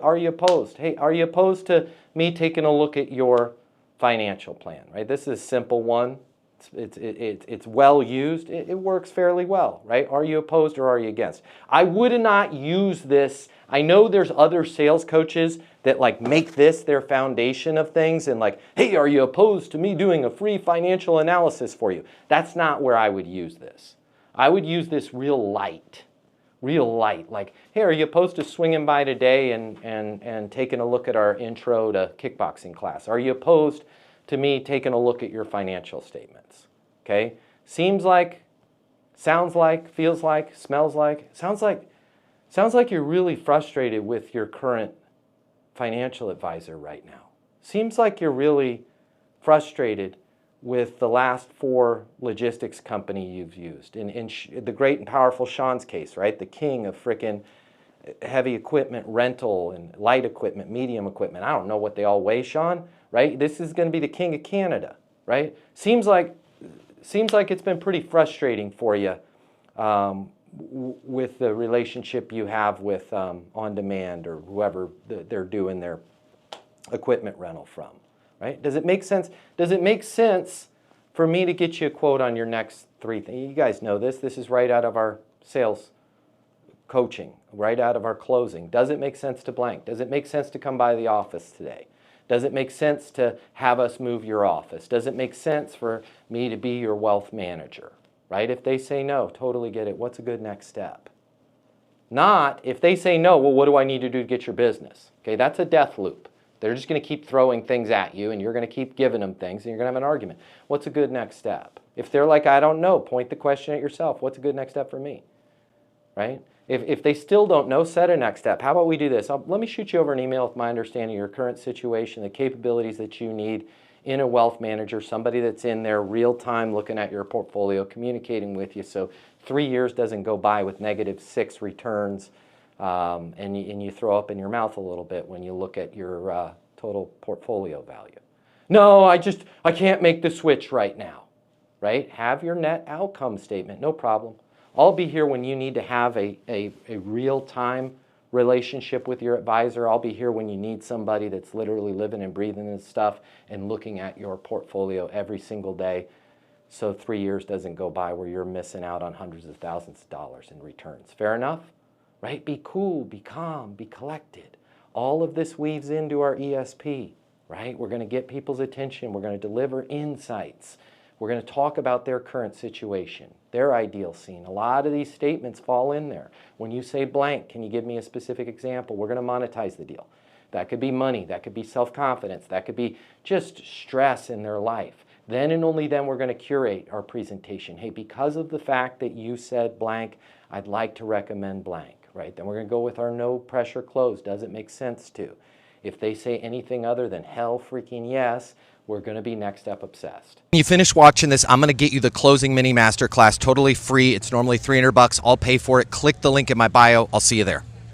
Are you opposed? Hey, are you opposed to me taking a look at your financial plan, right? This is a simple one. It's well used. It works fairly well, right? Are you opposed or are you against? I would not use this. I know there's other sales coaches that like make this their foundation of things and like, hey, are you opposed to me doing a free financial analysis for you? That's not where I would use this. I would use this real light, like, hey, are you opposed to swinging by today and taking a look at our intro to kickboxing class? Are you opposed to me taking a look at your financial statements? Okay? Seems like, sounds like, feels like, smells like, sounds like you're really frustrated with your current financial advisor right now. Seems like you're really frustrated with the last 4 logistics company you've used. In the great and powerful Sean's case, right? The king of frickin' heavy equipment rental and light equipment, medium equipment. I don't know what they all weigh, Sean, right? This is going to be the king of Canada, right? Seems like it's been pretty frustrating for you with the relationship you have with On Demand or whoever they're doing their equipment rental from, right? Does it make sense? Does it make sense for me to get you a quote on your next 3 things? You guys know this. This is right out of our sales coaching, right out of our closing. Does it make sense to blank? Does it make sense to come by the office today? Does it make sense to have us move your office? Does it make sense for me to be your wealth manager? Right? If they say no, totally get it. What's a good next step? Not if they say no, well, what do I need to do to get your business? Okay, that's a death loop. They're just going to keep throwing things at you and you're going to keep giving them things and you're going to have an argument. What's a good next step? If they're like, I don't know, point the question at yourself. What's a good next step for me? Right? If they still don't know, set a next step. How about we do this? Let me shoot you over an email with my understanding of your current situation, the capabilities that you need in a wealth manager, somebody that's in there real time looking at your portfolio, communicating with you, so 3 years doesn't go by with -6 returns and you throw up in your mouth a little bit when you look at your total portfolio value. No, I can't make the switch right now, right? Have your net outcome statement, no problem. I'll be here when you need to have a real-time relationship with your advisor. I'll be here when you need somebody that's literally living and breathing this stuff and looking at your portfolio every single day so 3 years doesn't go by where you're missing out on hundreds of thousands of dollars in returns. Fair enough? Right? Be cool, be calm, be collected. All of this weaves into our ESP, right? We're going to get people's attention. We're going to deliver insights. We're going to talk about their current situation, their ideal scene. A lot of these statements fall in there. When you say blank, can you give me a specific example? We're going to monetize the deal. That could be money. That could be self-confidence. That could be just stress in their life. Then and only then we're going to curate our presentation. Hey, because of the fact that you said blank, I'd like to recommend blank, right? Then we're going to go with our no pressure close. Does it make sense to? If they say anything other than hell freaking yes, we're going to be next step obsessed. When you finish watching this, I'm going to get you the closing mini masterclass totally free. It's normally $300. I'll pay for it. Click the link in my bio. I'll see you there.